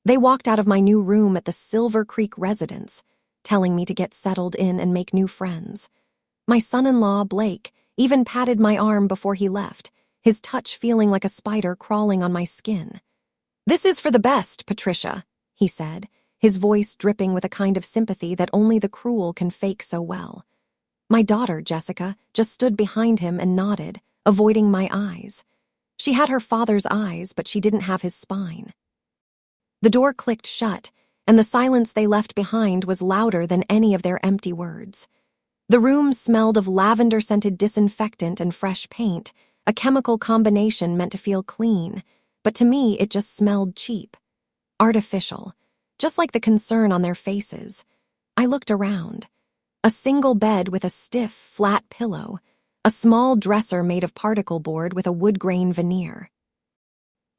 They walked out of my new room at the Silver Creek residence, telling me to get settled in and make new friends. My son-in-law, Blake, even patted my arm before he left, his touch feeling like a spider crawling on my skin. "This is for the best, Patricia," he said, his voice dripping with a kind of sympathy that only the cruel can fake so well. My daughter, Jessica, just stood behind him and nodded, avoiding my eyes. She had her father's eyes, but she didn't have his spine. The door clicked shut, and the silence they left behind was louder than any of their empty words. The room smelled of lavender-scented disinfectant and fresh paint, a chemical combination meant to feel clean, but to me it just smelled cheap. Artificial, just like the concern on their faces. I looked around. A single bed with a stiff, flat pillow, a small dresser made of particle board with a wood grain veneer.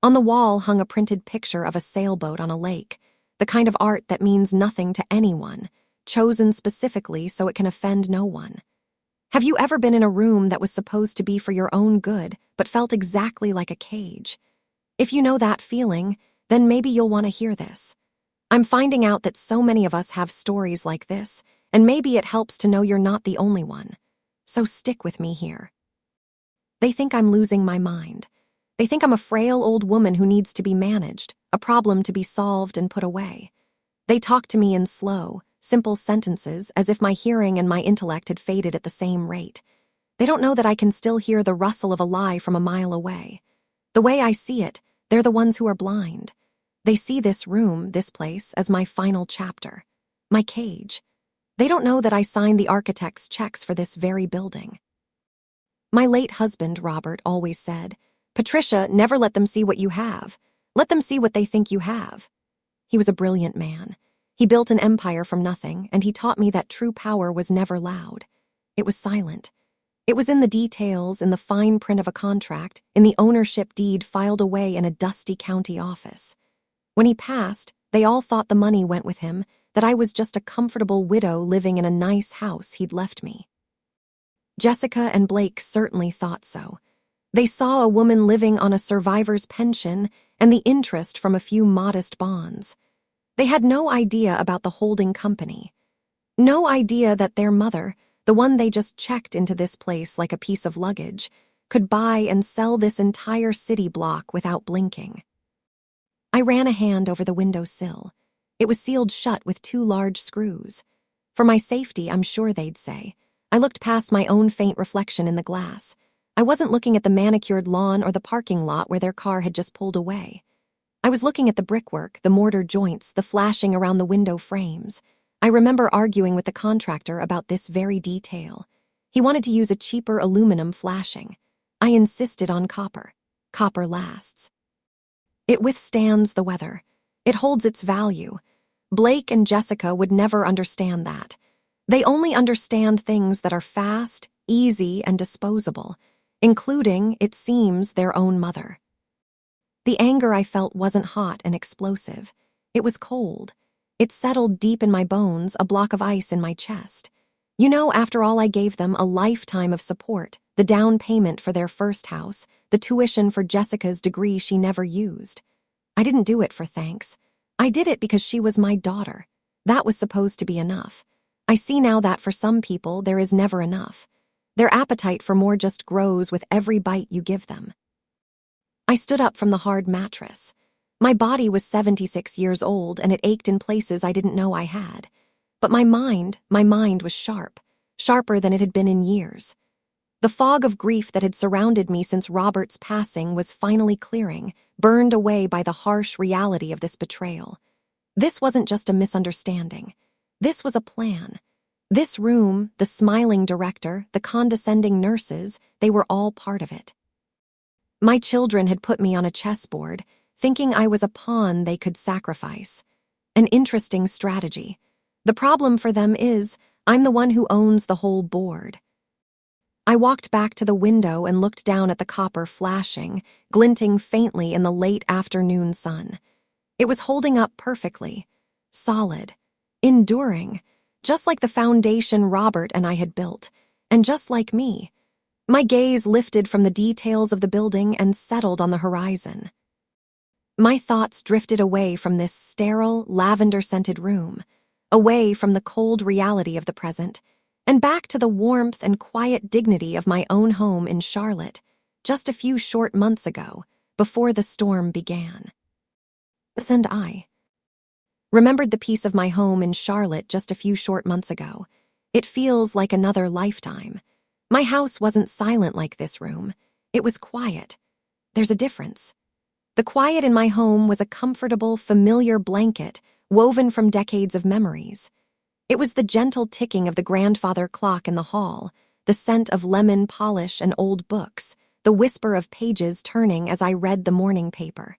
On the wall hung a printed picture of a sailboat on a lake, the kind of art that means nothing to anyone, chosen specifically so it can offend no one. Have you ever been in a room that was supposed to be for your own good, but felt exactly like a cage? If you know that feeling, then maybe you'll want to hear this. I'm finding out that so many of us have stories like this, and maybe it helps to know you're not the only one. So stick with me here. They think I'm losing my mind. They think I'm a frail old woman who needs to be managed, a problem to be solved and put away. They talk to me in slow, simple sentences as if my hearing and my intellect had faded at the same rate. They don't know that I can still hear the rustle of a lie from a mile away. The way I see it, they're the ones who are blind. They see this room, this place, as my final chapter, my cage. They don't know that I signed the architect's checks for this very building. My late husband, Robert, always said, "Patricia, never let them see what you have. Let them see what they think you have." He was a brilliant man. He built an empire from nothing, and he taught me that true power was never loud. It was silent. It was in the details, in the fine print of a contract, in the ownership deed filed away in a dusty county office. When he passed, they all thought the money went with him, that I was just a comfortable widow living in a nice house he'd left me. Jessica and Blake certainly thought so. They saw a woman living on a survivor's pension and the interest from a few modest bonds. They had no idea about the holding company. No idea that their mother, the one they just checked into this place like a piece of luggage, could buy and sell this entire city block without blinking. I ran a hand over the window sill. It was sealed shut with 2 large screws. For my safety, I'm sure they'd say. I looked past my own faint reflection in the glass. I wasn't looking at the manicured lawn or the parking lot where their car had just pulled away. I was looking at the brickwork, the mortar joints, the flashing around the window frames. I remember arguing with the contractor about this very detail. He wanted to use a cheaper aluminum flashing. I insisted on copper. Copper lasts. It withstands the weather. It holds its value. Blake and Jessica would never understand that. They only understand things that are fast, easy, and disposable, including, it seems, their own mother. The anger I felt wasn't hot and explosive. It was cold. It settled deep in my bones, a block of ice in my chest. You know, after all, I gave them a lifetime of support, the down payment for their first house, the tuition for Jessica's degree she never used. I didn't do it for thanks. I did it because she was my daughter. That was supposed to be enough. I see now that for some people, there is never enough. Their appetite for more just grows with every bite you give them. I stood up from the hard mattress. My body was 76 years old, and it ached in places I didn't know I had. But my mind was sharp, sharper than it had been in years. The fog of grief that had surrounded me since Robert's passing was finally clearing, burned away by the harsh reality of this betrayal. This wasn't just a misunderstanding. This was a plan. This room, the smiling director, the condescending nurses, they were all part of it. My children had put me on a chessboard, thinking I was a pawn they could sacrifice. An interesting strategy. The problem for them is, I'm the one who owns the whole board. I walked back to the window and looked down at the copper flashing, glinting faintly in the late afternoon sun. It was holding up perfectly, solid, enduring, just like the foundation Robert and I had built, and just like me. My gaze lifted from the details of the building and settled on the horizon. My thoughts drifted away from this sterile, lavender-scented room, away from the cold reality of the present, and back to the warmth and quiet dignity of my own home in Charlotte, just a few short months ago, before the storm began. And I remembered the peace of my home in Charlotte just a few short months ago. It feels like another lifetime. My house wasn't silent like this room. It was quiet. There's a difference. The quiet in my home was a comfortable, familiar blanket woven from decades of memories. It was the gentle ticking of the grandfather clock in the hall, the scent of lemon polish and old books, the whisper of pages turning as I read the morning paper.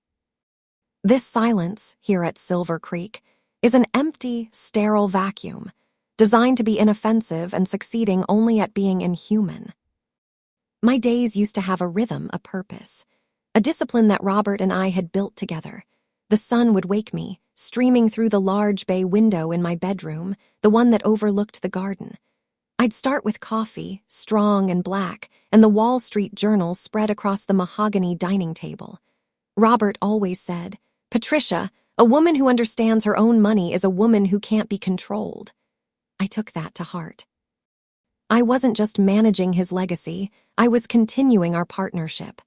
This silence, here at Silver Creek, is an empty, sterile vacuum, designed to be inoffensive and succeeding only at being inhuman. My days used to have a rhythm, a purpose, a discipline that Robert and I had built together. The sun would wake me, streaming through the large bay window in my bedroom, the one that overlooked the garden. I'd start with coffee, strong and black, and the Wall Street Journal spread across the mahogany dining table. Robert always said, "Patricia, a woman who understands her own money is a woman who can't be controlled." I took that to heart. I wasn't just managing his legacy, I was continuing our partnership.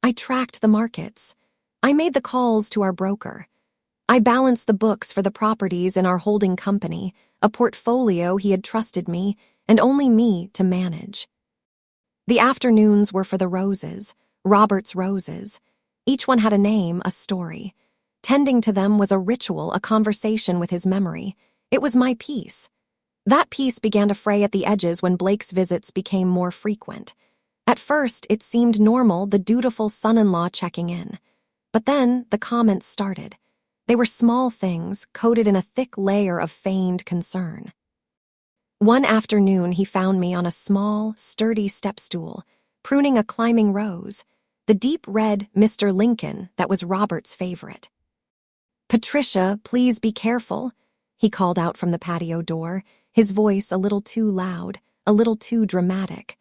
I tracked the markets. I made the calls to our broker. I balanced the books for the properties in our holding company, a portfolio he had trusted me, and only me, to manage. The afternoons were for the roses, Robert's roses. Each one had a name, a story. Tending to them was a ritual, a conversation with his memory. It was my peace. That peace began to fray at the edges when Blake's visits became more frequent. At first, it seemed normal, the dutiful son-in-law checking in. But then, the comments started. They were small things, coated in a thick layer of feigned concern. One afternoon, he found me on a small, sturdy step stool, pruning a climbing rose, the deep red Mr. Lincoln that was Robert's favorite. "Patricia, please be careful," he called out from the patio door, his voice a little too loud, a little too dramatic.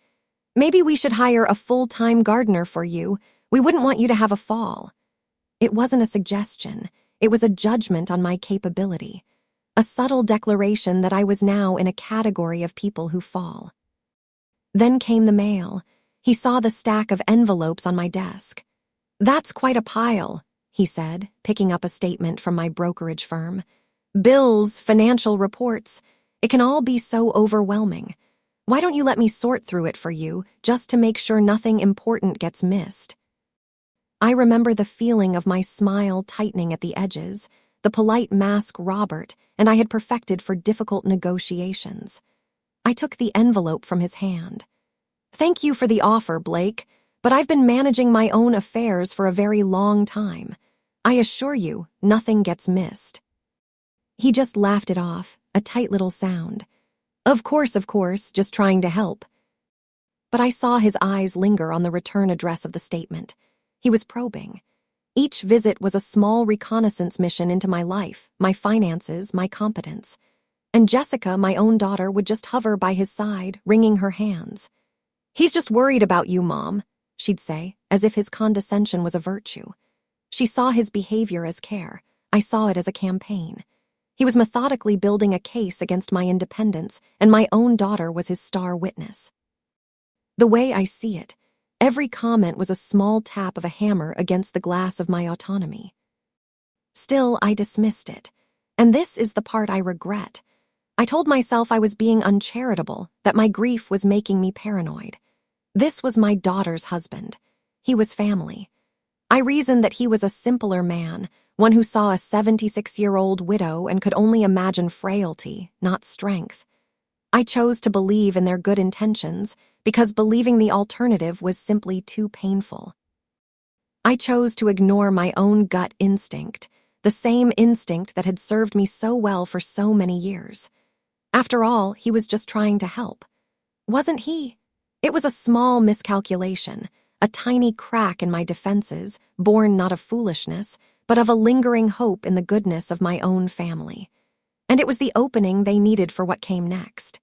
"Maybe we should hire a full-time gardener for you. We wouldn't want you to have a fall." It wasn't a suggestion. It was a judgment on my capability, a subtle declaration that I was now in a category of people who fall. Then came the mail. He saw the stack of envelopes on my desk. "That's quite a pile," he said, picking up a statement from my brokerage firm. "Bills, financial reports. It can all be so overwhelming. Why don't you let me sort through it for you, just to make sure nothing important gets missed?" I remember the feeling of my smile tightening at the edges, the polite mask Robert and I had perfected for difficult negotiations. I took the envelope from his hand. "Thank you for the offer, Blake, but I've been managing my own affairs for a very long time. I assure you, nothing gets missed." He just laughed it off, a tight little sound. Of course, just trying to help." But I saw his eyes linger on the return address of the statement. He was probing. Each visit was a small reconnaissance mission into my life, my finances, my competence. And Jessica, my own daughter, would just hover by his side, wringing her hands. "He's just worried about you, Mom," she'd say, as if his condescension was a virtue. She saw his behavior as care. I saw it as a campaign. He was methodically building a case against my independence, and my own daughter was his star witness. The way I see it, every comment was a small tap of a hammer against the glass of my autonomy. Still, I dismissed it. And this is the part I regret. I told myself I was being uncharitable, that my grief was making me paranoid. This was my daughter's husband. He was family. I reasoned that he was a simpler man, one who saw a 76-year-old widow and could only imagine frailty, not strength. I chose to believe in their good intentions because believing the alternative was simply too painful. I chose to ignore my own gut instinct, the same instinct that had served me so well for so many years. After all, he was just trying to help. Wasn't he? It was a small miscalculation, a tiny crack in my defenses, born not of foolishness, but of a lingering hope in the goodness of my own family. And it was the opening they needed for what came next.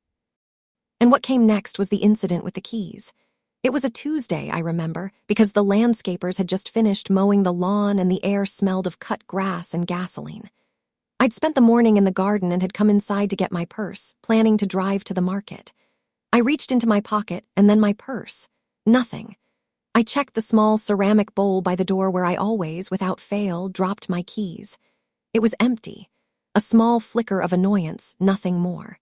And what came next was the incident with the keys. It was a Tuesday, I remember, because the landscapers had just finished mowing the lawn and the air smelled of cut grass and gasoline. I'd spent the morning in the garden and had come inside to get my purse, planning to drive to the market. I reached into my pocket and then my purse. Nothing. I checked the small ceramic bowl by the door where I always, without fail, dropped my keys. It was empty. A small flicker of annoyance, nothing more.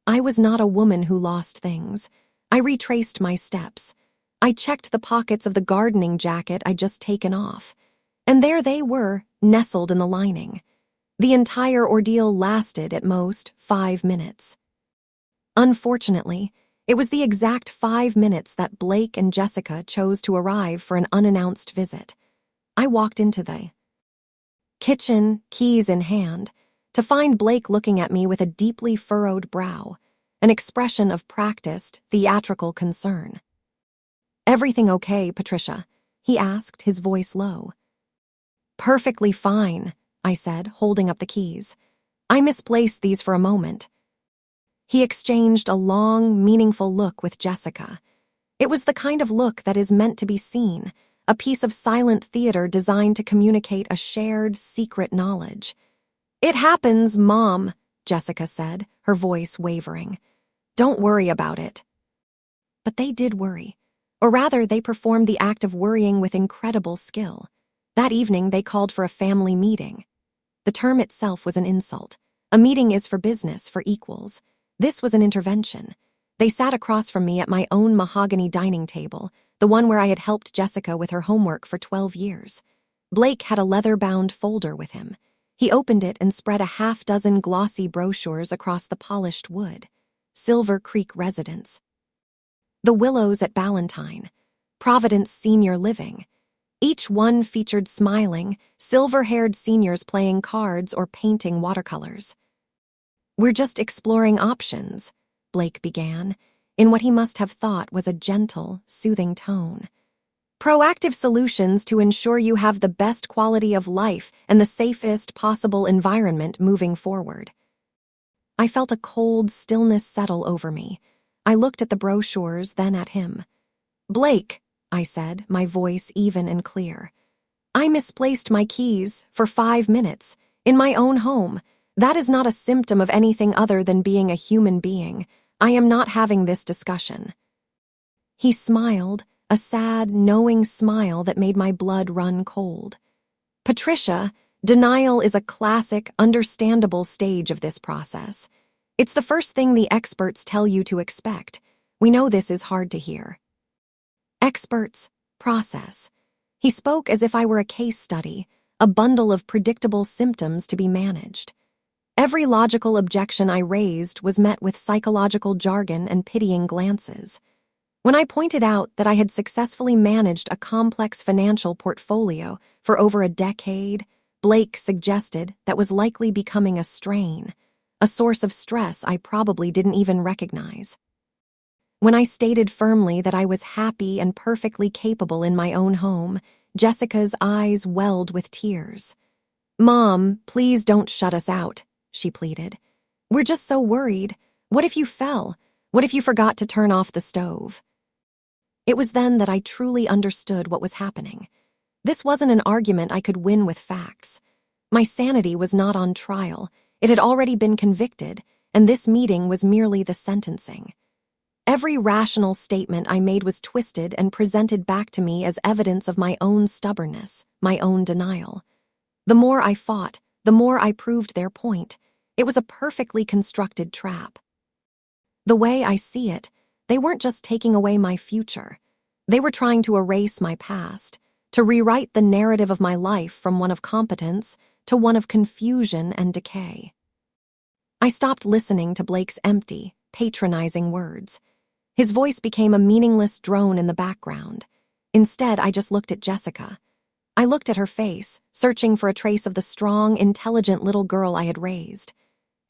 I was not a woman who lost things. I retraced my steps. I checked the pockets of the gardening jacket I'd just taken off. And there they were, nestled in the lining. The entire ordeal lasted, at most, 5 minutes. Unfortunately, it was the exact 5 minutes that Blake and Jessica chose to arrive for an unannounced visit. I walked into the kitchen, keys in hand, to find Blake looking at me with a deeply furrowed brow, an expression of practiced, theatrical concern. "Everything okay, Patricia?" he asked, his voice low. "Perfectly fine," I said, holding up the keys. "I misplaced these for a moment." He exchanged a long, meaningful look with Jessica. It was the kind of look that is meant to be seen, a piece of silent theater designed to communicate a shared, secret knowledge. "It happens, Mom," Jessica said, her voice wavering. "Don't worry about it." But they did worry. Or rather, they performed the act of worrying with incredible skill. That evening, they called for a family meeting. The term itself was an insult. A meeting is for business, for equals. This was an intervention. They sat across from me at my own mahogany dining table, the one where I had helped Jessica with her homework for 12 years. Blake had a leather-bound folder with him. He opened it and spread a half-dozen glossy brochures across the polished wood. Silver Creek Residence. The Willows at Ballantine. Providence Senior Living. Each one featured smiling, silver-haired seniors playing cards or painting watercolors. "We're just exploring options," Blake began, in what he must have thought was a gentle, soothing tone. "Proactive solutions to ensure you have the best quality of life and the safest possible environment moving forward." I felt a cold stillness settle over me. I looked at the brochures, then at him. "Blake," I said, my voice even and clear, "I misplaced my keys for 5 minutes in my own home. That is not a symptom of anything other than being a human being. I am not having this discussion." He smiled, a sad, knowing smile that made my blood run cold. "Patricia, denial is a classic, understandable stage of this process. It's the first thing the experts tell you to expect. We know this is hard to hear." Experts, process. He spoke as if I were a case study, a bundle of predictable symptoms to be managed. Every logical objection I raised was met with psychological jargon and pitying glances. When I pointed out that I had successfully managed a complex financial portfolio for over a decade, Blake suggested that was likely becoming a strain, a source of stress I probably didn't even recognize. When I stated firmly that I was happy and perfectly capable in my own home, Jessica's eyes welled with tears. "Mom, please don't shut us out," she pleaded. "We're just so worried. What if you fell? What if you forgot to turn off the stove?" It was then that I truly understood what was happening. This wasn't an argument I could win with facts. My sanity was not on trial. It had already been convicted, and this meeting was merely the sentencing. Every rational statement I made was twisted and presented back to me as evidence of my own stubbornness, my own denial. The more I fought, the more I proved their point. It was a perfectly constructed trap. The way I see it, they weren't just taking away my future. They were trying to erase my past, to rewrite the narrative of my life from one of competence to one of confusion and decay. I stopped listening to Blake's empty, patronizing words. His voice became a meaningless drone in the background. Instead, I just looked at Jessica. I looked at her face, searching for a trace of the strong, intelligent little girl I had raised.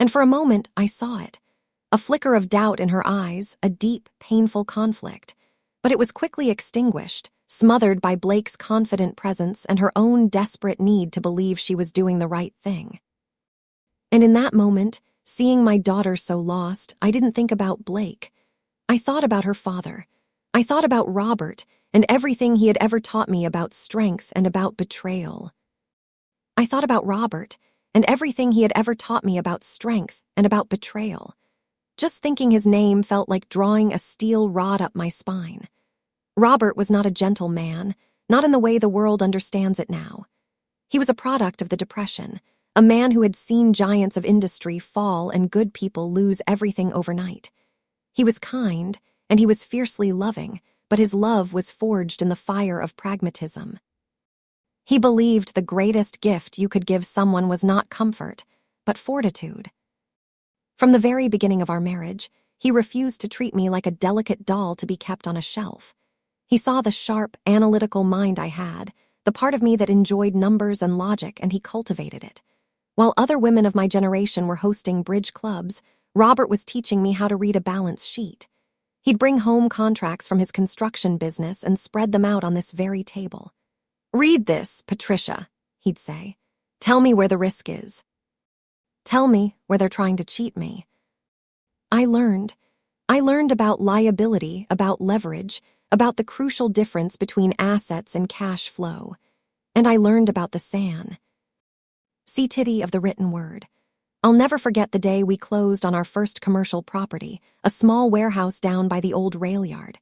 And for a moment, I saw it. A flicker of doubt in her eyes, a deep, painful conflict. But it was quickly extinguished, smothered by Blake's confident presence and her own desperate need to believe she was doing the right thing. And in that moment, seeing my daughter so lost, I didn't think about Blake. I thought about her father. I thought about Robert and everything he had ever taught me about strength and about betrayal. I thought about Robert and everything he had ever taught me about strength and about betrayal. Just thinking his name felt like drawing a steel rod up my spine. Robert was not a gentle man, not in the way the world understands it now. He was a product of the Depression, a man who had seen giants of industry fall and good people lose everything overnight. He was kind, and he was fiercely loving, but his love was forged in the fire of pragmatism. He believed the greatest gift you could give someone was not comfort, but fortitude. From the very beginning of our marriage, he refused to treat me like a delicate doll to be kept on a shelf. He saw the sharp, analytical mind I had, the part of me that enjoyed numbers and logic, and he cultivated it. While other women of my generation were hosting bridge clubs, Robert was teaching me how to read a balance sheet. He'd bring home contracts from his construction business and spread them out on this very table. "Read this, Patricia," he'd say. "Tell me where the risk is. Tell me where they're trying to cheat me." I learned about liability, about leverage, about the crucial difference between assets and cash flow. And I learned about the SAN. Titty of the written word. I'll never forget the day we closed on our first commercial property, a small warehouse down by the old rail yard.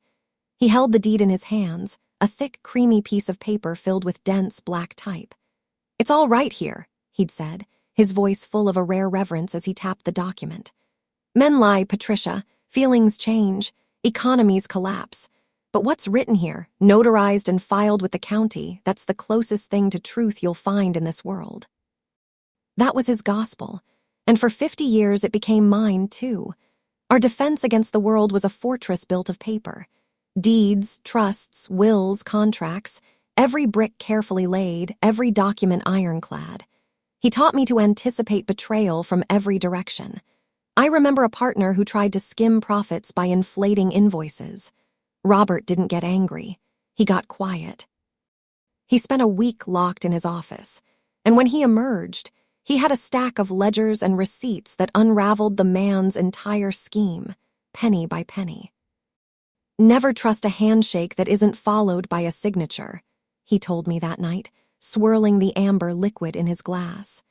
He held the deed in his hands, a thick, creamy piece of paper filled with dense, black type. "It's all right here," he'd said, his voice full of a rare reverence as he tapped the document. "Men lie, Patricia, feelings change, economies collapse. But what's written here, notarized and filed with the county, that's the closest thing to truth you'll find in this world." That was his gospel, and for 50 years it became mine, too. Our defense against the world was a fortress built of paper. Deeds, trusts, wills, contracts, every brick carefully laid, every document ironclad. He taught me to anticipate betrayal from every direction. I remember a partner who tried to skim profits by inflating invoices. Robert didn't get angry. He got quiet. He spent a week locked in his office, and when he emerged, he had a stack of ledgers and receipts that unraveled the man's entire scheme, penny by penny. "Never trust a handshake that isn't followed by a signature," he told me that night, swirling the amber liquid in his glass.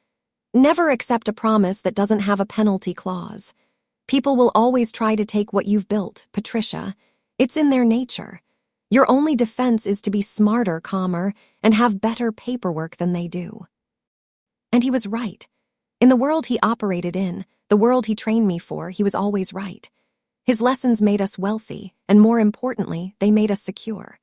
"Never accept a promise that doesn't have a penalty clause. People will always try to take what you've built, Patricia. It's in their nature. Your only defense is to be smarter, calmer, and have better paperwork than they do." And he was right. In the world he operated in, the world he trained me for, he was always right. His lessons made us wealthy, and more importantly, they made us secure.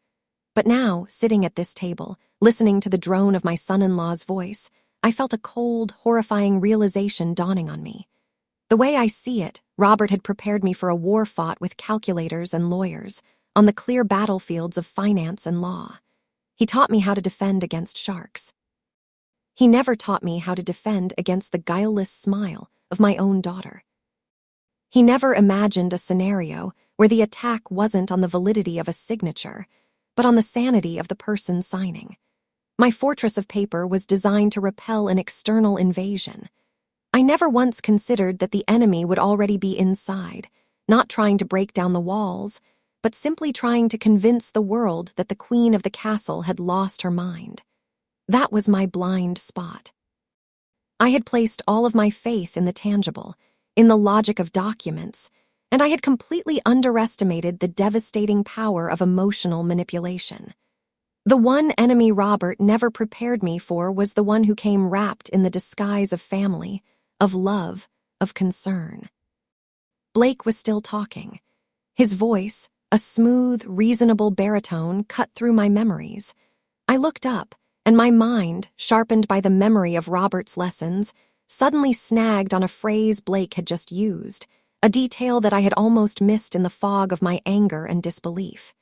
But now, sitting at this table, listening to the drone of my son-in-law's voice, I felt a cold, horrifying realization dawning on me. The way I see it, Robert had prepared me for a war fought with calculators and lawyers, on the clear battlefields of finance and law. He taught me how to defend against sharks. He never taught me how to defend against the guileless smile of my own daughter. He never imagined a scenario where the attack wasn't on the validity of a signature, but on the sanity of the person signing. My fortress of paper was designed to repel an external invasion. I never once considered that the enemy would already be inside, not trying to break down the walls, but simply trying to convince the world that the queen of the castle had lost her mind. That was my blind spot. I had placed all of my faith in the tangible, in the logic of documents, and I had completely underestimated the devastating power of emotional manipulation. The one enemy Robert never prepared me for was the one who came wrapped in the disguise of family, of love, of concern. Blake was still talking. His voice, a smooth, reasonable baritone, cut through my memories. I looked up, and my mind, sharpened by the memory of Robert's lessons, suddenly snagged on a phrase Blake had just used, a detail that I had almost missed in the fog of my anger and disbelief.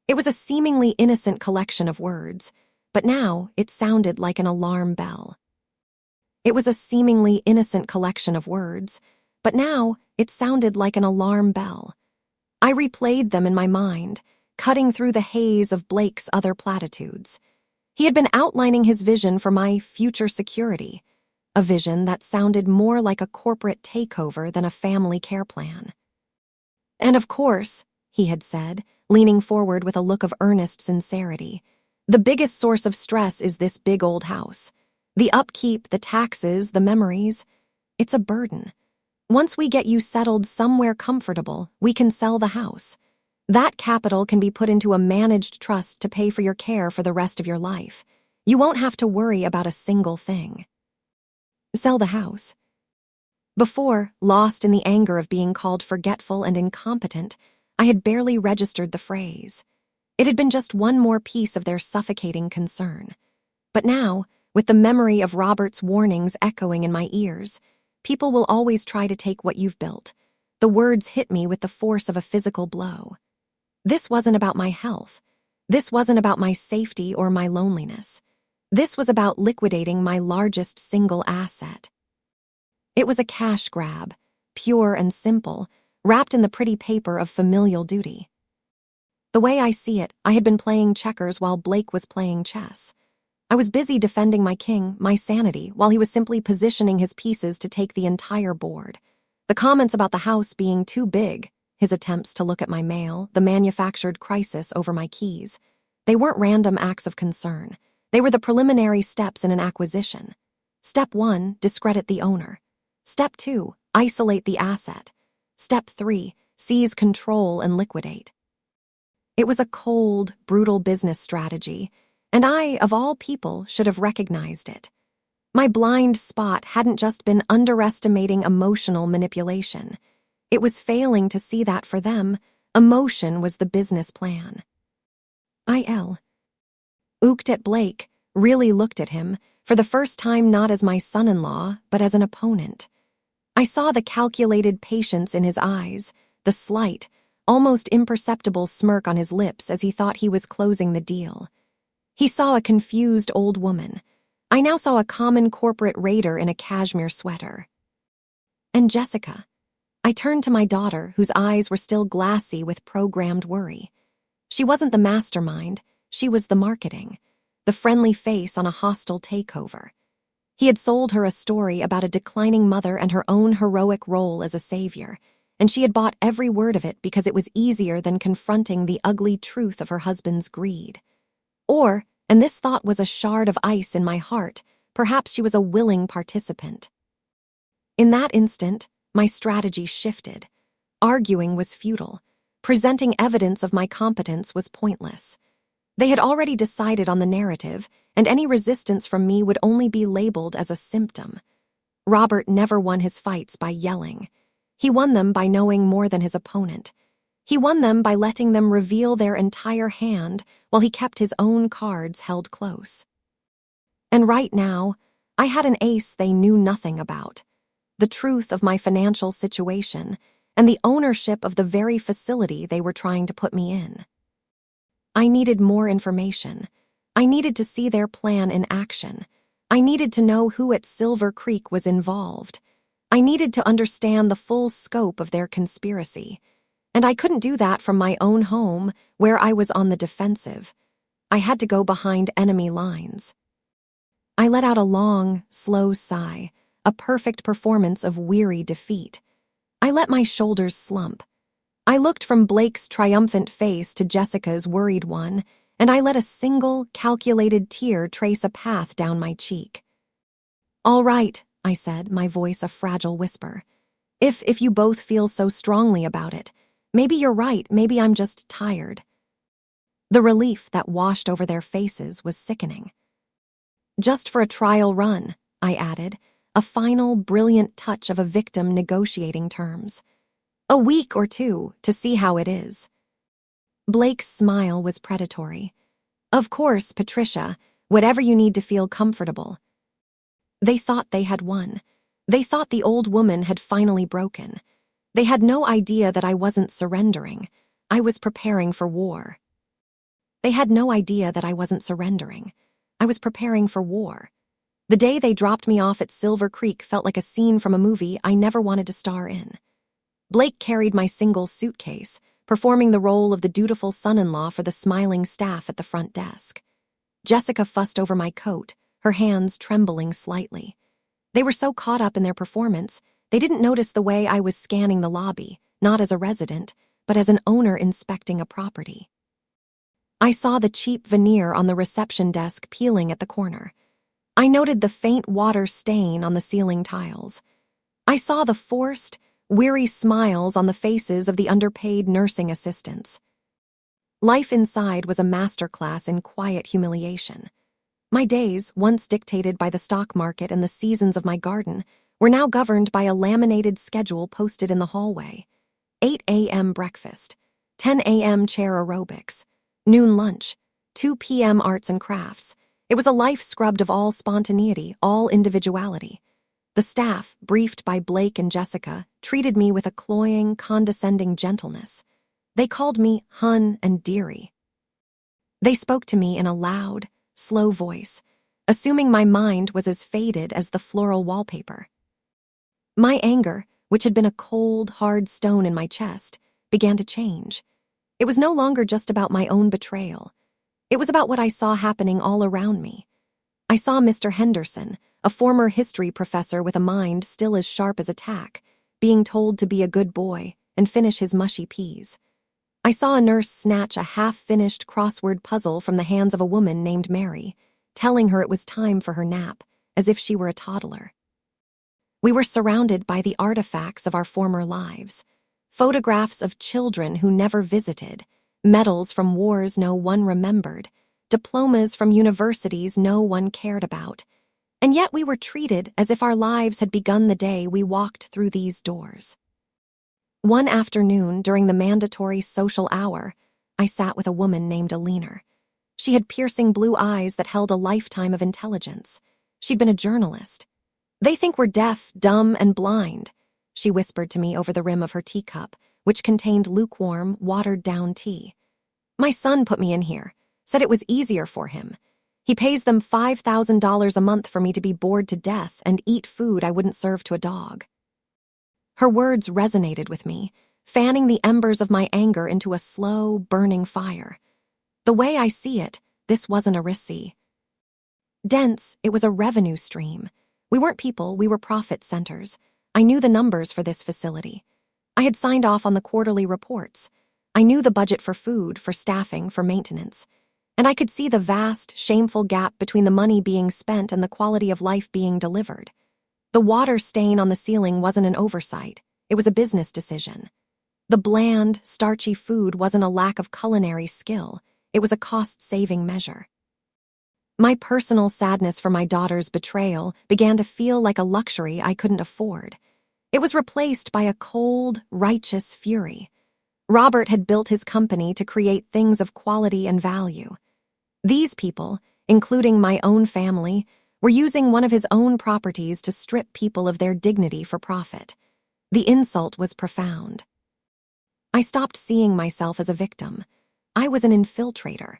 It was a seemingly innocent collection of words, but now it sounded like an alarm bell. It was a seemingly innocent collection of words, but now it sounded like an alarm bell. I replayed them in my mind, cutting through the haze of Blake's other platitudes. He had been outlining his vision for my future security, a vision that sounded more like a corporate takeover than a family care plan. "And of course," he had said, leaning forward with a look of earnest sincerity. "The biggest source of stress is this big old house. The upkeep, the taxes, the memories. It's a burden. Once we get you settled somewhere comfortable, we can sell the house. That capital can be put into a managed trust to pay for your care for the rest of your life. You won't have to worry about a single thing." Sell the house. Before, lost in the anger of being called forgetful and incompetent, I had barely registered the phrase. It had been just one more piece of their suffocating concern. But now, with the memory of Robert's warnings echoing in my ears, "People will always try to take what you've built," the words hit me with the force of a physical blow. This wasn't about my health. This wasn't about my safety or my loneliness. This was about liquidating my largest single asset. It was a cash grab, pure and simple, wrapped in the pretty paper of familial duty. The way I see it, I had been playing checkers while Blake was playing chess. I was busy defending my king, my sanity, while he was simply positioning his pieces to take the entire board. The comments about the house being too big, his attempts to look at my mail, the manufactured crisis over my keys, they weren't random acts of concern. They were the preliminary steps in an acquisition. Step 1, discredit the owner. Step 2, isolate the asset. Step 3, seize control and liquidate. It was a cold, brutal business strategy, and I, of all people, should have recognized it. My blind spot hadn't just been underestimating emotional manipulation. It was failing to see that for them, emotion was the business plan. I ooked at Blake, really looked at him, for the first time not as my son-in-law, but as an opponent. I saw the calculated patience in his eyes, the slight, almost imperceptible smirk on his lips as he thought he was closing the deal. He saw a confused old woman. I now saw a common corporate raider in a cashmere sweater. And Jessica. I turned to my daughter, whose eyes were still glassy with programmed worry. She wasn't the mastermind, she was the marketing, the friendly face on a hostile takeover. He had sold her a story about a declining mother and her own heroic role as a savior, and she had bought every word of it because it was easier than confronting the ugly truth of her husband's greed. Or, and this thought was a shard of ice in my heart, perhaps she was a willing participant. In that instant, my strategy shifted. Arguing was futile. Presenting evidence of my competence was pointless. They had already decided on the narrative, and any resistance from me would only be labeled as a symptom. Robert never won his fights by yelling. He won them by knowing more than his opponent. He won them by letting them reveal their entire hand while he kept his own cards held close. And right now, I had an ace they knew nothing about. The truth of my financial situation, and the ownership of the very facility they were trying to put me in. I needed more information. I needed to see their plan in action. I needed to know who at Silver Creek was involved. I needed to understand the full scope of their conspiracy. And I couldn't do that from my own home, where I was on the defensive. I had to go behind enemy lines. I let out a long, slow sigh, a perfect performance of weary defeat. I let my shoulders slump. I looked from Blake's triumphant face to Jessica's worried one, and I let a single, calculated tear trace a path down my cheek. "All right," I said, my voice a fragile whisper. If you both feel so strongly about it, maybe you're right, maybe I'm just tired." The relief that washed over their faces was sickening. "Just for a trial run," I added, a final, brilliant touch of a victim negotiating terms. "A week or two to see how it is." Blake's smile was predatory. "Of course, Patricia, whatever you need to feel comfortable." They thought they had won. They thought the old woman had finally broken. They had no idea that I wasn't surrendering. I was preparing for war. They had no idea that I wasn't surrendering. I was preparing for war. The day they dropped me off at Silver Creek felt like a scene from a movie I never wanted to star in. Blake carried my single suitcase, performing the role of the dutiful son-in-law for the smiling staff at the front desk. Jessica fussed over my coat, her hands trembling slightly. They were so caught up in their performance, they didn't notice the way I was scanning the lobby, not as a resident, but as an owner inspecting a property. I saw the cheap veneer on the reception desk peeling at the corner. I noted the faint water stain on the ceiling tiles. I saw the forced, weary smiles on the faces of the underpaid nursing assistants. Life inside was a masterclass in quiet humiliation. My days, once dictated by the stock market and the seasons of my garden, were now governed by a laminated schedule posted in the hallway. 8 a.m. breakfast, 10 a.m. chair aerobics, noon lunch, 2 p.m. arts and crafts. It was a life scrubbed of all spontaneity, all individuality. The staff, briefed by Blake and Jessica, treated me with a cloying, condescending gentleness. They called me Hun and Dearie. They spoke to me in a loud, slow voice, assuming my mind was as faded as the floral wallpaper. My anger, which had been a cold, hard stone in my chest, began to change. It was no longer just about my own betrayal. It was about what I saw happening all around me. I saw Mr. Henderson, a former history professor with a mind still as sharp as a tack, being told to be a good boy and finish his mushy peas. I saw a nurse snatch a half-finished crossword puzzle from the hands of a woman named Mary, telling her it was time for her nap, as if she were a toddler. We were surrounded by the artifacts of our former lives, photographs of children who never visited, medals from wars no one remembered, diplomas from universities no one cared about, and yet we were treated as if our lives had begun the day we walked through these doors. One afternoon, during the mandatory social hour, I sat with a woman named Alina. She had piercing blue eyes that held a lifetime of intelligence. She'd been a journalist. "They think we're deaf, dumb, and blind," she whispered to me over the rim of her teacup, which contained lukewarm, watered-down tea. "My son put me in here, said it was easier for him. He pays them $5,000 a month for me to be bored to death and eat food I wouldn't serve to a dog." Her words resonated with me, fanning the embers of my anger into a slow, burning fire. The way I see it, this wasn't a receipt. Dense, it was a revenue stream. We weren't people, we were profit centers. I knew the numbers for this facility. I had signed off on the quarterly reports. I knew the budget for food, for staffing, for maintenance. And I could see the vast, shameful gap between the money being spent and the quality of life being delivered. The water stain on the ceiling wasn't an oversight. It was a business decision. The bland, starchy food wasn't a lack of culinary skill. It was a cost-saving measure. My personal sadness for my daughter's betrayal began to feel like a luxury I couldn't afford. It was replaced by a cold, righteous fury. Robert had built his company to create things of quality and value. These people, including my own family, were using one of his own properties to strip people of their dignity for profit. The insult was profound. I stopped seeing myself as a victim. I was an infiltrator.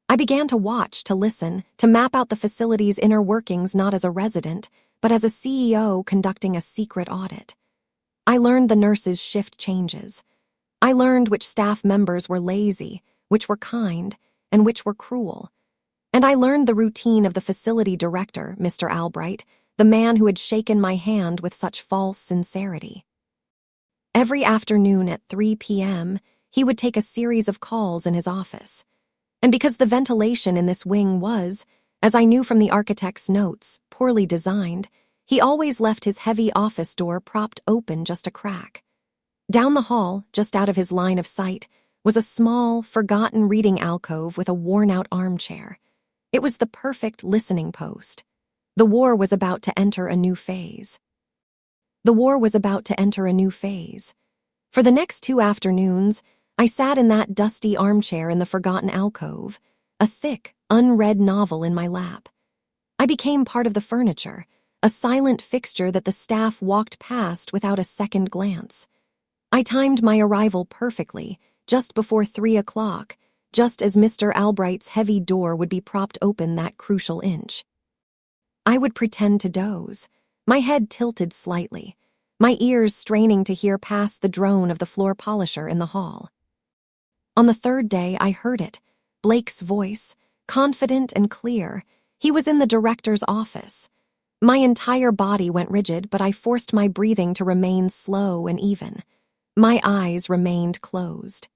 I began to watch, to listen, to map out the facility's inner workings not as a resident, but as a CEO conducting a secret audit. I learned the nurses' shift changes. I learned which staff members were lazy, which were kind, and which were cruel. And I learned the routine of the facility director, Mr. Albright, the man who had shaken my hand with such false sincerity. Every afternoon at 3 p.m., he would take a series of calls in his office. And because the ventilation in this wing was, as I knew from the architect's notes, poorly designed, he always left his heavy office door propped open just a crack. Down the hall, just out of his line of sight, was a small, forgotten reading alcove with a worn-out armchair. It was the perfect listening post. The war was about to enter a new phase. The war was about to enter a new phase. For the next 2 afternoons, I sat in that dusty armchair in the forgotten alcove, a thick, unread novel in my lap. I became part of the furniture, a silent fixture that the staff walked past without a second glance. I timed my arrival perfectly, just before 3 o'clock, just as Mr. Albright's heavy door would be propped open that crucial inch. I would pretend to doze, my head tilted slightly, my ears straining to hear past the drone of the floor polisher in the hall. On the 3rd day, I heard it, Blake's voice, confident and clear. He was in the director's office. My entire body went rigid, but I forced my breathing to remain slow and even. My eyes remained closed.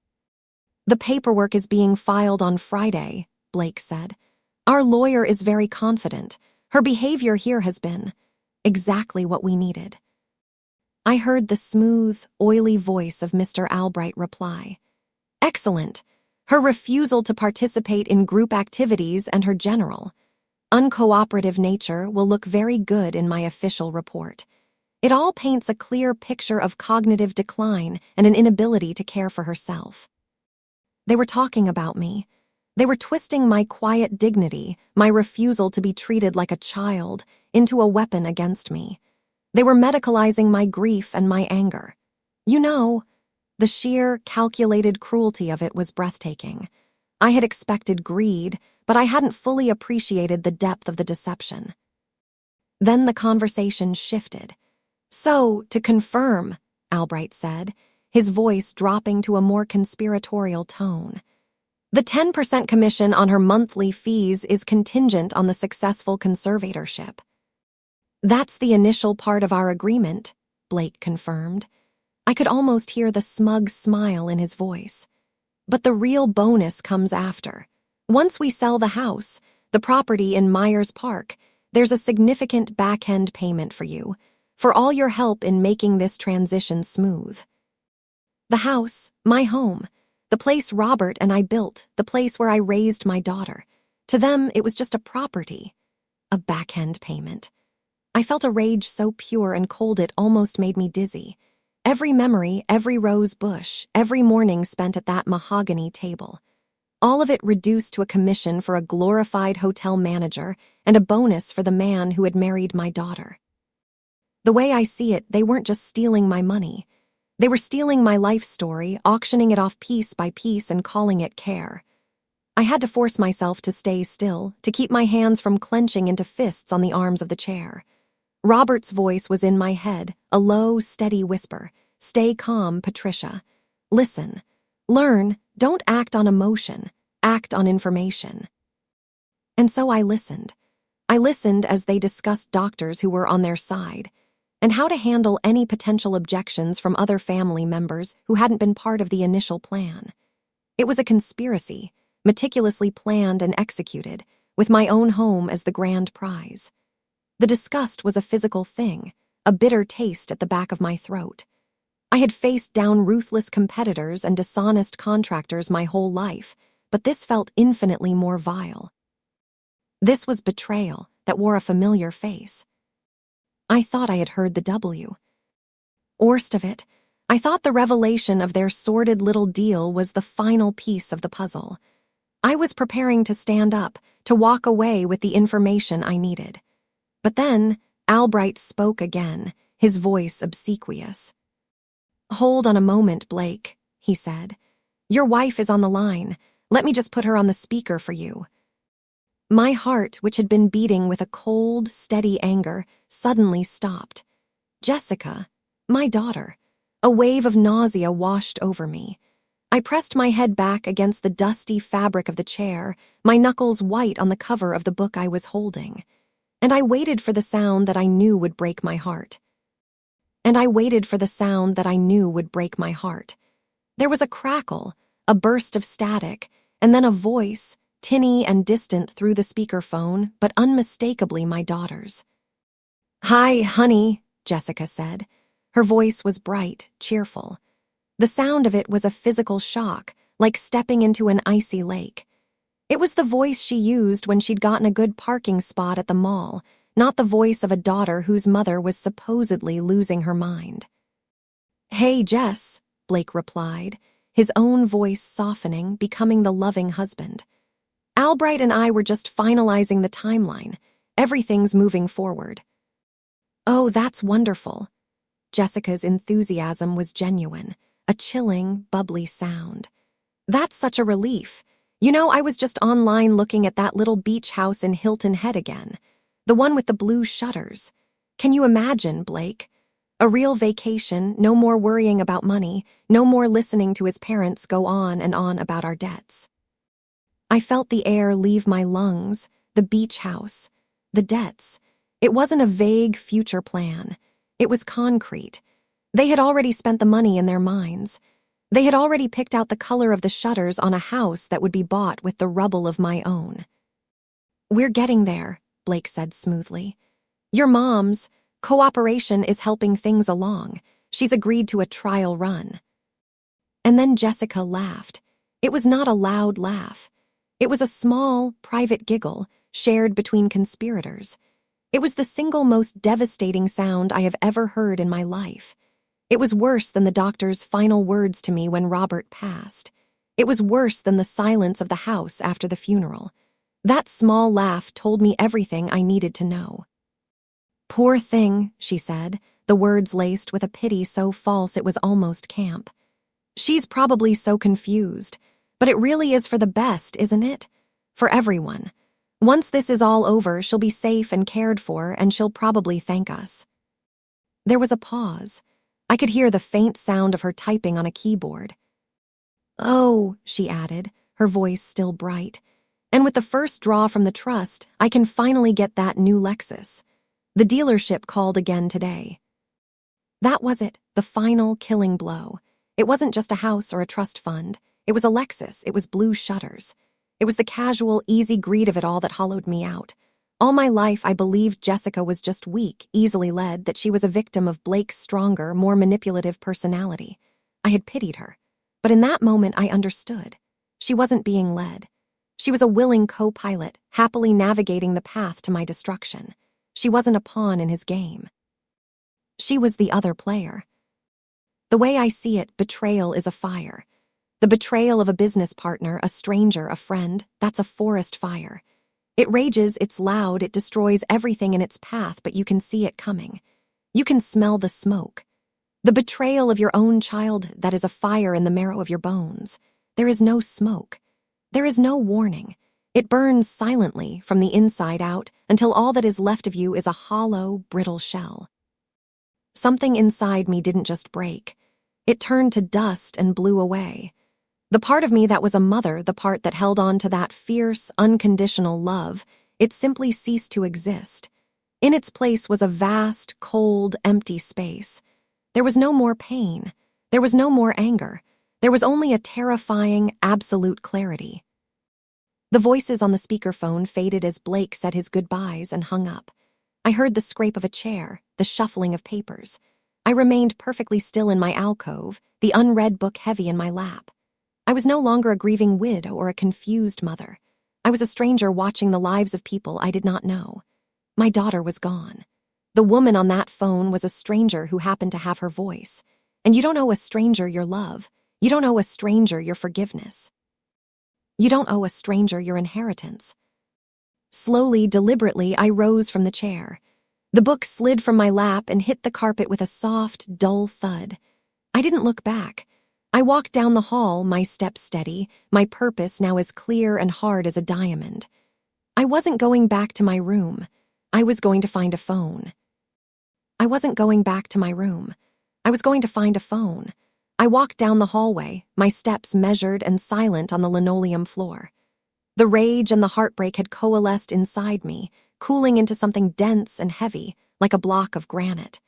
"The paperwork is being filed on Friday," Blake said. "Our lawyer is very confident. Her behavior here has been exactly what we needed." I heard the smooth, oily voice of Mr. Albright reply, "Excellent. Her refusal to participate in group activities and her general, uncooperative nature will look very good in my official report. It all paints a clear picture of cognitive decline and an inability to care for herself." They were talking about me. They were twisting my quiet dignity, my refusal to be treated like a child, into a weapon against me. They were medicalizing my grief and my anger. You know, the sheer, calculated cruelty of it was breathtaking. I had expected greed, but I hadn't fully appreciated the depth of the deception. Then the conversation shifted. "So, to confirm," Albright said, his voice dropping to a more conspiratorial tone, "the 10% commission on her monthly fees is contingent on the successful conservatorship." "That's the initial part of our agreement," Blake confirmed. I could almost hear the smug smile in his voice. "But the real bonus comes after. Once we sell the house, the property in Myers Park, there's a significant back-end payment for you, for all your help in making this transition smooth. The house, my home, the place Robert and I built, the place where I raised my daughter. To them, it was just a property. A back-end payment." I felt a rage so pure and cold it almost made me dizzy. Every memory, every rose bush, every morning spent at that mahogany table. All of it reduced to a commission for a glorified hotel manager and a bonus for the man who had married my daughter. The way I see it, they weren't just stealing my money. They were stealing my life story, auctioning it off piece by piece and calling it care. I had to force myself to stay still, to keep my hands from clenching into fists on the arms of the chair. Robert's voice was in my head, a low, steady whisper. "Stay calm, Patricia. Listen. Learn. Don't act on emotion. Act on information." And so I listened. I listened as they discussed doctors who were on their side, and how to handle any potential objections from other family members who hadn't been part of the initial plan. It was a conspiracy, meticulously planned and executed, with my own home as the grand prize. The disgust was a physical thing, a bitter taste at the back of my throat. I had faced down ruthless competitors and dishonest contractors my whole life, but this felt infinitely more vile. This was betrayal that wore a familiar face. I thought I had heard the W. Worst of it, I thought the revelation of their sordid little deal was the final piece of the puzzle. I was preparing to stand up, to walk away with the information I needed. But then, Albright spoke again, his voice obsequious. "Hold on a moment, Blake," he said. "Your wife is on the line. Let me just put her on the speaker for you." My heart, which had been beating with a cold, steady anger, suddenly stopped. Jessica, my daughter. A wave of nausea washed over me. I pressed my head back against the dusty fabric of the chair, my knuckles white on the cover of the book I was holding. And I waited for the sound that I knew would break my heart. There was a crackle, a burst of static, and then a voice, tinny and distant through the speakerphone, but unmistakably my daughter's. "Hi, honey," Jessica said. Her voice was bright, cheerful. The sound of it was a physical shock, like stepping into an icy lake. It was the voice she used when she'd gotten a good parking spot at the mall, not the voice of a daughter whose mother was supposedly losing her mind. "Hey, Jess," Blake replied, his own voice softening, becoming the loving husband. "Albright and I were just finalizing the timeline. Everything's moving forward." "Oh, that's wonderful." Jessica's enthusiasm was genuine, a chilling, bubbly sound. "That's such a relief. You know, I was just online looking at that little beach house in Hilton Head again. The one with the blue shutters. Can you imagine, Blake? A real vacation, no more worrying about money, no more listening to his parents go on and on about our debts." I felt the air leave my lungs, the beach house, the debts. It wasn't a vague future plan. It was concrete. They had already spent the money in their minds. They had already picked out the color of the shutters on a house that would be bought with the rubble of my own. "We're getting there," Blake said smoothly. "Your mom's cooperation is helping things along. She's agreed to a trial run." And then Jessica laughed. It was not a loud laugh. It was a small, private giggle shared between conspirators. It was the single most devastating sound I have ever heard in my life. It was worse than the doctor's final words to me when Robert passed. It was worse than the silence of the house after the funeral. That small laugh told me everything I needed to know. "Poor thing," she said, the words laced with a pity so false it was almost camp. "She's probably so confused, but it really is for the best, isn't it? For everyone. Once this is all over, she'll be safe and cared for, and she'll probably thank us." There was a pause. I could hear the faint sound of her typing on a keyboard. "Oh," she added, her voice still bright. "And with the first draw from the trust, I can finally get that new Lexus. The dealership called again today." That was it, the final killing blow. It wasn't just a house or a trust fund. It was a Lexus. It was blue shutters. It was the casual, easy greed of it all that hollowed me out. All my life, I believed Jessica was just weak, easily led, that she was a victim of Blake's stronger, more manipulative personality. I had pitied her. But in that moment, I understood. She wasn't being led. She was a willing co-pilot, happily navigating the path to my destruction. She wasn't a pawn in his game. She was the other player. The way I see it, betrayal is a fire. The betrayal of a business partner, a stranger, a friend, that's a forest fire. It rages, it's loud, it destroys everything in its path, but you can see it coming. You can smell the smoke. The betrayal of your own child, that is a fire in the marrow of your bones. There is no smoke. There is no warning. It burns silently from the inside out until all that is left of you is a hollow, brittle shell. Something inside me didn't just break. It turned to dust and blew away. The part of me that was a mother, the part that held on to that fierce, unconditional love, it simply ceased to exist. In its place was a vast, cold, empty space. There was no more pain. There was no more anger. There was only a terrifying, absolute clarity. The voices on the speakerphone faded as Blake said his goodbyes and hung up. I heard the scrape of a chair, the shuffling of papers. I remained perfectly still in my alcove, the unread book heavy in my lap. I was no longer a grieving widow or a confused mother. I was a stranger watching the lives of people I did not know. My daughter was gone. The woman on that phone was a stranger who happened to have her voice. And you don't owe a stranger your love. You don't owe a stranger your forgiveness. You don't owe a stranger your inheritance. Slowly, deliberately, I rose from the chair. The book slid from my lap and hit the carpet with a soft, dull thud. I didn't look back. I walked down the hall, my steps steady, my purpose now as clear and hard as a diamond. I wasn't going back to my room. I was going to find a phone. I wasn't going back to my room. I was going to find a phone. I walked down the hallway, my steps measured and silent on the linoleum floor. The rage and the heartbreak had coalesced inside me, cooling into something dense and heavy, like a block of granite.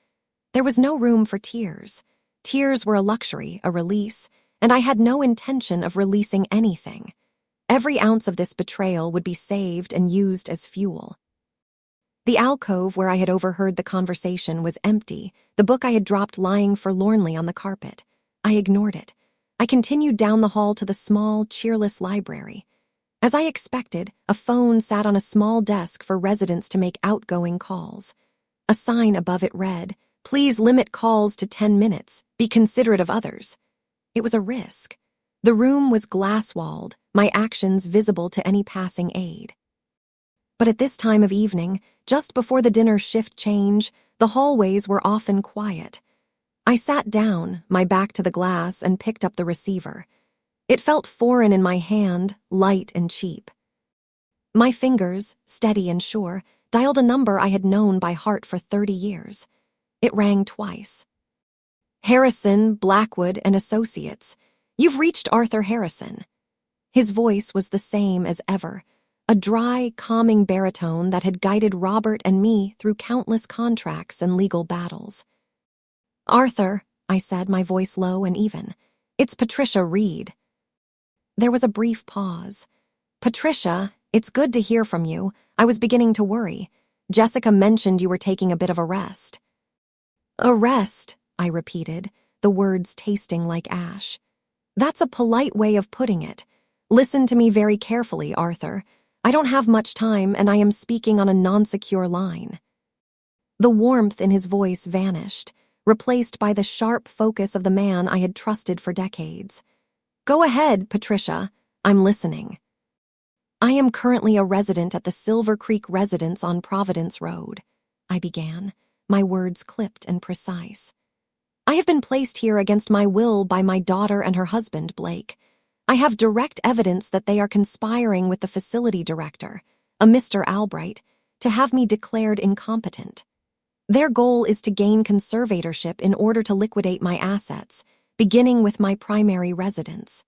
There was no room for tears. Tears were a luxury, a release, and I had no intention of releasing anything. Every ounce of this betrayal would be saved and used as fuel. The alcove where I had overheard the conversation was empty, the book I had dropped lying forlornly on the carpet. I ignored it. I continued down the hall to the small, cheerless library. As I expected, a phone sat on a small desk for residents to make outgoing calls. A sign above it read, "Please limit calls to 10 minutes. Be considerate of others." It was a risk. The room was glass-walled, my actions visible to any passing aide. But at this time of evening, just before the dinner shift change, the hallways were often quiet. I sat down, my back to the glass, and picked up the receiver. It felt foreign in my hand, light and cheap. My fingers, steady and sure, dialed a number I had known by heart for 30 years. It rang twice. "Harrison, Blackwood, and Associates. You've reached Arthur Harrison." His voice was the same as ever, a dry, calming baritone that had guided Robert and me through countless contracts and legal battles. "Arthur," I said, my voice low and even. It's Patricia Reed. There was a brief pause. Patricia, it's good to hear from you. I was beginning to worry. Jessica mentioned you were taking a bit of a rest. A rest, I repeated, the words tasting like ash. That's a polite way of putting it. Listen to me very carefully, Arthur. I don't have much time, and I am speaking on a non-secure line. The warmth in his voice vanished, replaced by the sharp focus of the man I had trusted for decades. Go ahead, Patricia. I'm listening. I am currently a resident at the Silver Creek residence on Providence Road, I began, my words clipped and precise. I have been placed here against my will by my daughter and her husband, Blake. I have direct evidence that they are conspiring with the facility director, a Mr. Albright, to have me declared incompetent. Their goal is to gain conservatorship in order to liquidate my assets, beginning with my primary residence.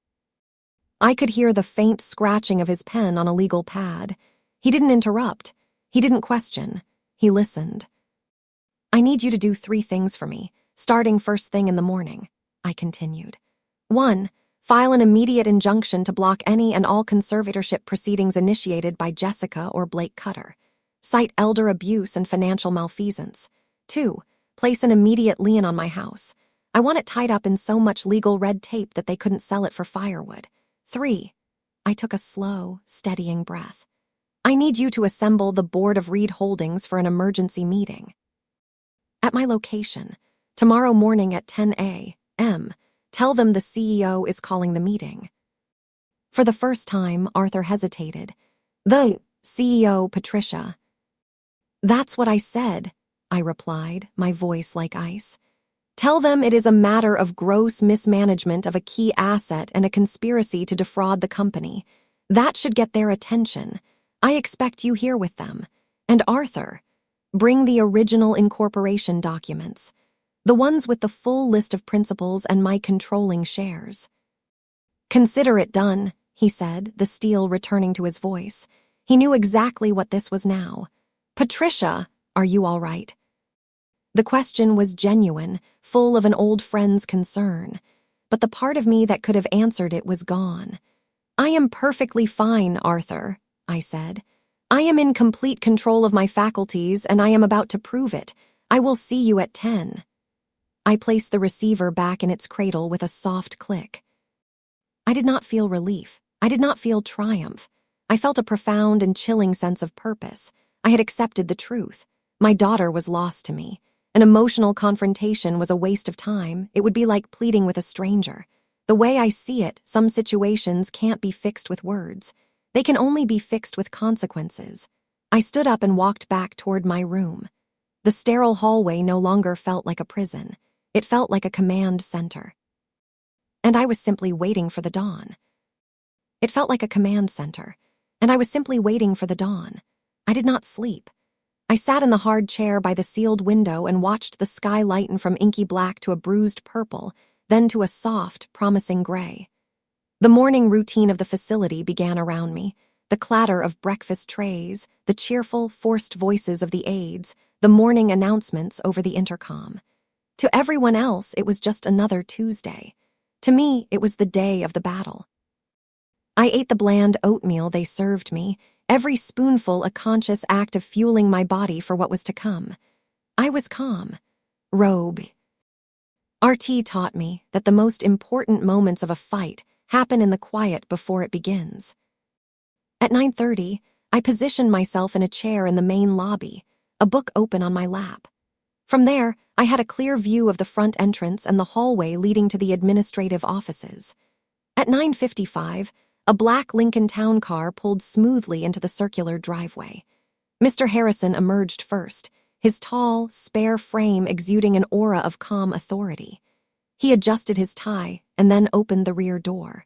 I could hear the faint scratching of his pen on a legal pad. He didn't interrupt. He didn't question. He listened. I need you to do 3 things for me, starting first thing in the morning, I continued. 1. File an immediate injunction to block any and all conservatorship proceedings initiated by Jessica or Blake Cutter. Cite elder abuse and financial malfeasance. 2. Place an immediate lien on my house. I want it tied up in so much legal red tape that they couldn't sell it for firewood. 3. I took a slow, steadying breath. I need you to assemble the board of Reed Holdings for an emergency meeting. At my location, tomorrow morning at 10 a.m., tell them the CEO is calling the meeting. For the first time, Arthur hesitated. The CEO, Patricia. That's what I said, I replied, my voice like ice. Tell them it is a matter of gross mismanagement of a key asset and a conspiracy to defraud the company. That should get their attention. I expect you here with them. And Arthur, bring the original incorporation documents, the ones with the full list of principals and my controlling shares. Consider it done, he said, the steel returning to his voice. He knew exactly what this was now. Patricia, are you all right? The question was genuine, full of an old friend's concern, but the part of me that could have answered it was gone. I am perfectly fine, Arthur, I said. I am in complete control of my faculties, and I am about to prove it. I will see you at 10. I placed the receiver back in its cradle with a soft click. I did not feel relief. I did not feel triumph. I felt a profound and chilling sense of purpose. I had accepted the truth. My daughter was lost to me. An emotional confrontation was a waste of time. It would be like pleading with a stranger. The way I see it, some situations can't be fixed with words. They can only be fixed with consequences. I stood up and walked back toward my room. The sterile hallway no longer felt like a prison. It felt like a command center. And I was simply waiting for the dawn. It felt like a command center, and I was simply waiting for the dawn. I did not sleep. I sat in the hard chair by the sealed window and watched the sky lighten from inky black to a bruised purple, then to a soft, promising gray. The morning routine of the facility began around me. The clatter of breakfast trays, the cheerful, forced voices of the aides, the morning announcements over the intercom. To everyone else, it was just another Tuesday. To me, it was the day of the battle. I ate the bland oatmeal they served me, every spoonful a conscious act of fueling my body for what was to come. I was calm. Robe. RT taught me that the most important moments of a fight happen in the quiet before it begins. At 9:30, I positioned myself in a chair in the main lobby, a book open on my lap. From there, I had a clear view of the front entrance and the hallway leading to the administrative offices. At 9:55, a black Lincoln Town car pulled smoothly into the circular driveway. Mr. Harrison emerged first, his tall, spare frame exuding an aura of calm authority. He adjusted his tie and then opened the rear door.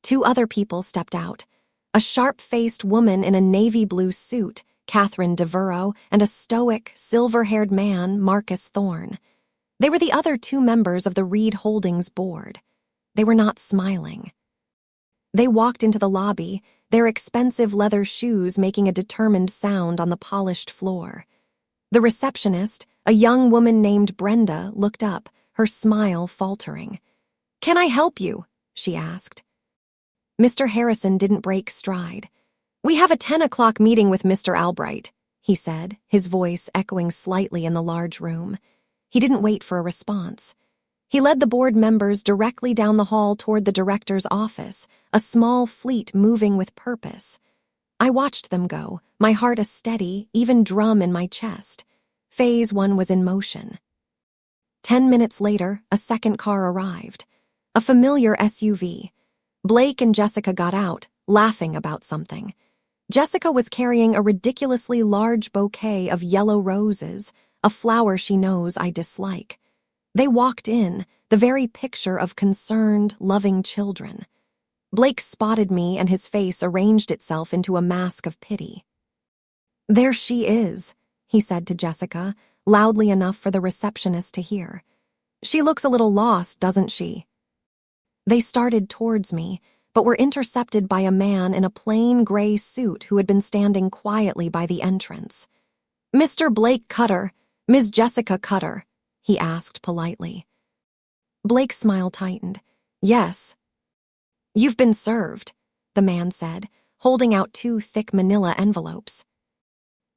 2 other people stepped out, a sharp-faced woman in a navy blue suit, Catherine Devereaux, and a stoic, silver-haired man, Marcus Thorne. They were the other 2 members of the Reed Holdings board. They were not smiling. They walked into the lobby, their expensive leather shoes making a determined sound on the polished floor. The receptionist, a young woman named Brenda, looked up, her smile faltering. "Can I help you?" she asked. Mr. Harrison didn't break stride. "We have a 10 o'clock meeting with Mr. Albright," he said, his voice echoing slightly in the large room. He didn't wait for a response. He led the board members directly down the hall toward the director's office, a small fleet moving with purpose. I watched them go, my heart a steady, even drum in my chest. Phase 1 was in motion. 10 minutes later, a second car arrived. A familiar SUV. Blake and Jessica got out, laughing about something. Jessica was carrying a ridiculously large bouquet of yellow roses, a flower she knows I dislike. They walked in, the very picture of concerned, loving children. Blake spotted me and his face arranged itself into a mask of pity. "There she is," he said to Jessica, loudly enough for the receptionist to hear. "She looks a little lost, doesn't she?" They started towards me, but were intercepted by a man in a plain gray suit who had been standing quietly by the entrance. "Mr. Blake Cutter, Ms. Jessica Cutter," he asked politely. Blake's smile tightened. "Yes." "You've been served," the man said, holding out 2 thick manila envelopes.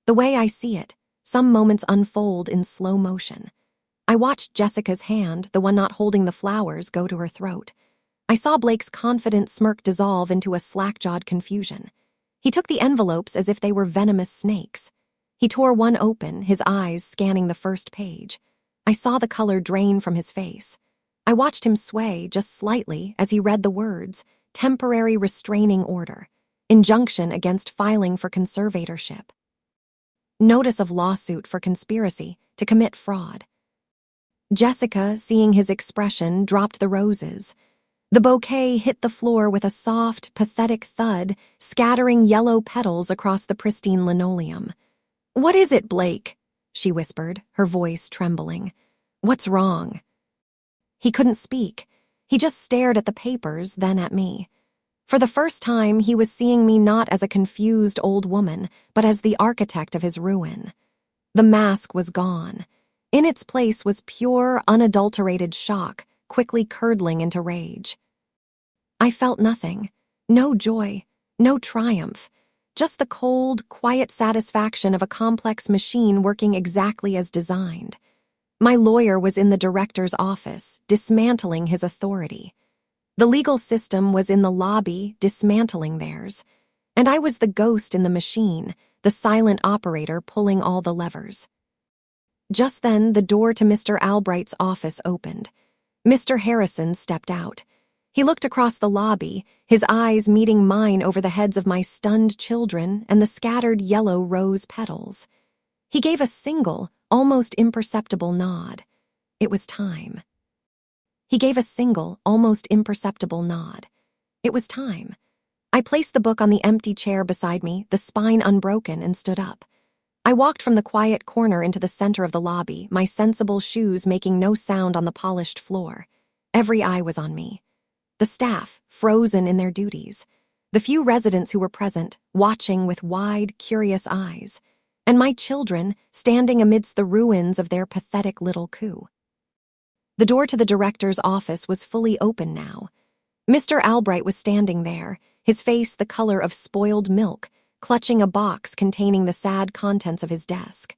The way I see it, some moments unfold in slow motion. I watched Jessica's hand, the one not holding the flowers, go to her throat. I saw Blake's confident smirk dissolve into a slack-jawed confusion. He took the envelopes as if they were venomous snakes. He tore one open, his eyes scanning the first page. I saw the color drain from his face. I watched him sway just slightly as he read the words, "Temporary restraining order, injunction against filing for conservatorship. Notice of lawsuit for conspiracy to commit fraud." Jessica, seeing his expression, dropped the roses. The bouquet hit the floor with a soft, pathetic thud, scattering yellow petals across the pristine linoleum. "What is it, Blake?" she whispered, her voice trembling. "What's wrong?" He couldn't speak. He just stared at the papers, then at me. For the first time, he was seeing me not as a confused old woman, but as the architect of his ruin. The mask was gone. In its place was pure, unadulterated shock, quickly curdling into rage. I felt nothing. No joy, no triumph. Just the cold, quiet satisfaction of a complex machine working exactly as designed. My lawyer was in the director's office, dismantling his authority. The legal system was in the lobby, dismantling theirs. And I was the ghost in the machine, the silent operator pulling all the levers. Just then, the door to Mr. Albright's office opened. Mr. Harrison stepped out. He looked across the lobby, his eyes meeting mine over the heads of my stunned children and the scattered yellow rose petals. He gave a single, almost imperceptible nod. It was time. He gave a single, almost imperceptible nod. It was time. I placed the book on the empty chair beside me, the spine unbroken, and stood up. I walked from the quiet corner into the center of the lobby, my sensible shoes making no sound on the polished floor. Every eye was on me. The staff, frozen in their duties. The few residents who were present, watching with wide, curious eyes. And my children, standing amidst the ruins of their pathetic little coup. The door to the director's office was fully open now. Mr. Albright was standing there, his face the color of spoiled milk, clutching a box containing the sad contents of his desk.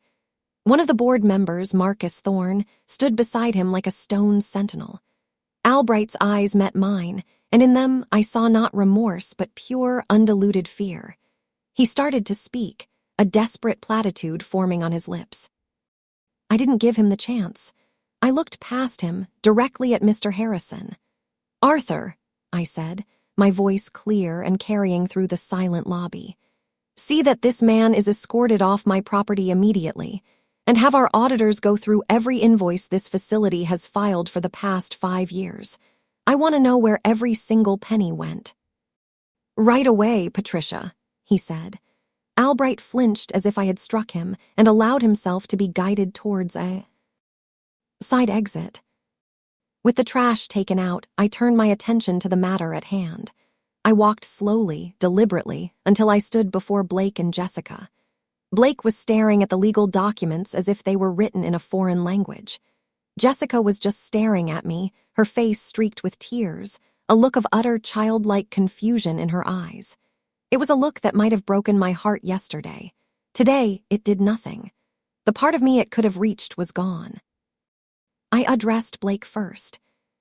One of the board members, Marcus Thorne, stood beside him like a stone sentinel. Albright's eyes met mine, and in them I saw not remorse but pure, undiluted fear. He started to speak, a desperate platitude forming on his lips. I didn't give him the chance. I looked past him, directly at Mr. Harrison. "Arthur," I said, my voice clear and carrying through the silent lobby. "See that this man is escorted off my property immediately, and have our auditors go through every invoice this facility has filed for the past 5 years. I want to know where every single penny went." "Right away, Patricia," he said. Albright flinched as if I had struck him and allowed himself to be guided towards a side exit. With the trash taken out, I turned my attention to the matter at hand. I walked slowly, deliberately, until I stood before Blake and Jessica. Blake was staring at the legal documents as if they were written in a foreign language. Jessica was just staring at me, her face streaked with tears, a look of utter childlike confusion in her eyes. It was a look that might have broken my heart yesterday. Today, it did nothing. The part of me it could have reached was gone. I addressed Blake first.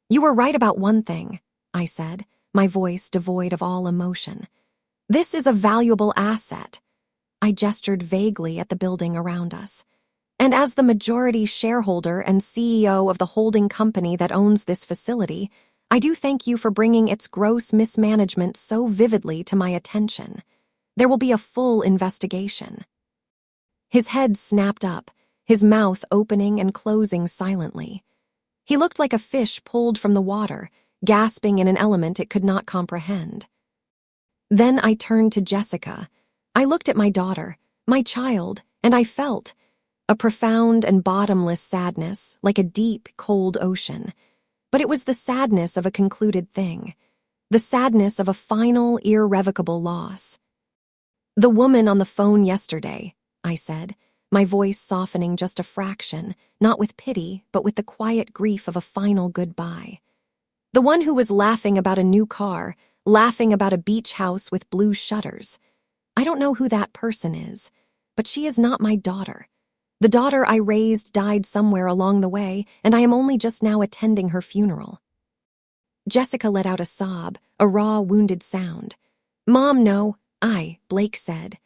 "You were right about one thing," I said, my voice devoid of all emotion. "This is a valuable asset." I gestured vaguely at the building around us. "And as the majority shareholder and CEO of the holding company that owns this facility, I do thank you for bringing its gross mismanagement so vividly to my attention. There will be a full investigation." His head snapped up, his mouth opening and closing silently. He looked like a fish pulled from the water, gasping in an element it could not comprehend. Then I turned to Jessica. I looked at my daughter, my child, and I felt a profound and bottomless sadness, like a deep, cold ocean. But it was the sadness of a concluded thing, the sadness of a final, irrevocable loss. "The woman on the phone yesterday," I said, my voice softening just a fraction, not with pity, but with the quiet grief of a final goodbye. "The one who was laughing about a new car, laughing about a beach house with blue shutters. I don't know who that person is, but she is not my daughter. The daughter I raised died somewhere along the way, and I am only just now attending her funeral." Jessica let out a sob, a raw, wounded sound. "Mom, no," Blake said.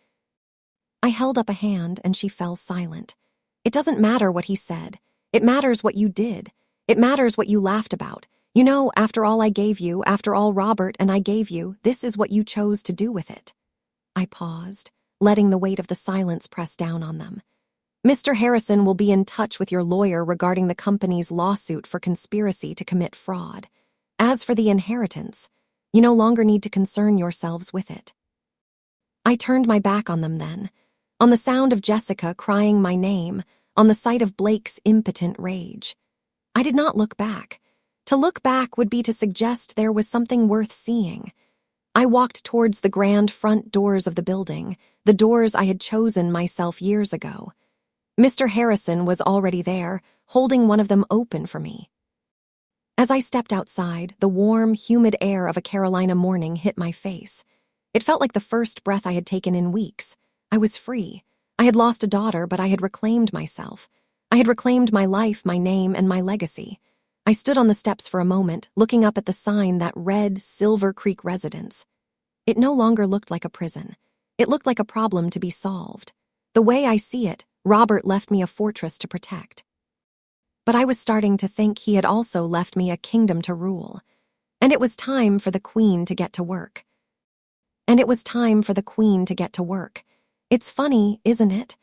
I held up a hand, and she fell silent. "It doesn't matter what he said. It matters what you did. It matters what you laughed about. You know, after all I gave you, after all Robert and I gave you, this is what you chose to do with it." I paused, letting the weight of the silence press down on them. "Mr. Harrison will be in touch with your lawyer regarding the company's lawsuit for conspiracy to commit fraud. As for the inheritance, you no longer need to concern yourselves with it." I turned my back on them then, on the sound of Jessica crying my name, on the sight of Blake's impotent rage. I did not look back. To look back would be to suggest there was something worth seeing. I walked towards the grand front doors of the building, the doors I had chosen myself years ago. Mr. Harrison was already there, holding one of them open for me. As I stepped outside, the warm, humid air of a Carolina morning hit my face. It felt like the first breath I had taken in weeks. I was free. I had lost a daughter, but I had reclaimed myself. I had reclaimed my life, my name, and my legacy. I stood on the steps for a moment, looking up at the sign that read Silver Creek Residence. It no longer looked like a prison. It looked like a problem to be solved. The way I see it, Robert left me a fortress to protect. But I was starting to think he had also left me a kingdom to rule. And it was time for the Queen to get to work. It's funny, isn't it?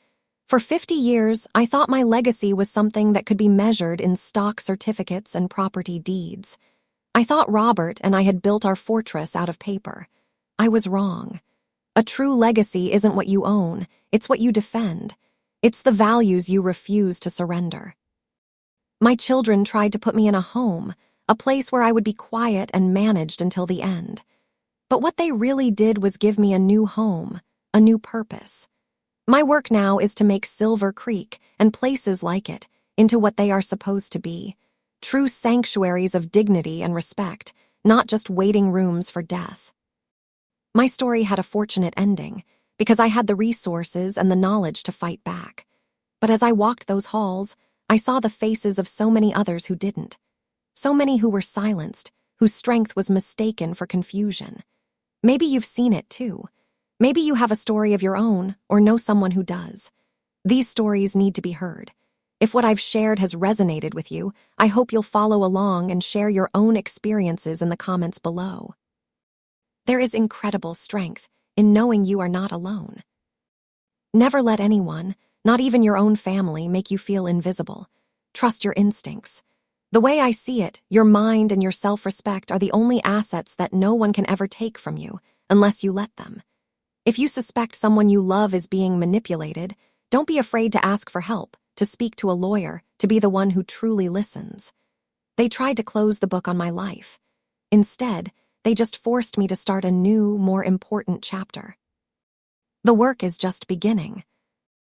For 50 years, I thought my legacy was something that could be measured in stock certificates and property deeds. I thought Robert and I had built our fortress out of paper. I was wrong. A true legacy isn't what you own, it's what you defend. It's the values you refuse to surrender. My children tried to put me in a home, a place where I would be quiet and managed until the end. But what they really did was give me a new home, a new purpose. My work now is to make Silver Creek and places like it into what they are supposed to be, true sanctuaries of dignity and respect, not just waiting rooms for death. My story had a fortunate ending because I had the resources and the knowledge to fight back. But as I walked those halls, I saw the faces of so many others who didn't. So many who were silenced, whose strength was mistaken for confusion. Maybe you've seen it too. Maybe you have a story of your own or know someone who does. These stories need to be heard. If what I've shared has resonated with you, I hope you'll follow along and share your own experiences in the comments below. There is incredible strength in knowing you are not alone. Never let anyone, not even your own family, make you feel invisible. Trust your instincts. The way I see it, your mind and your self-respect are the only assets that no one can ever take from you, unless you let them. If you suspect someone you love is being manipulated, don't be afraid to ask for help, to speak to a lawyer, to be the one who truly listens. They tried to close the book on my life. Instead, they just forced me to start a new, more important chapter. The work is just beginning.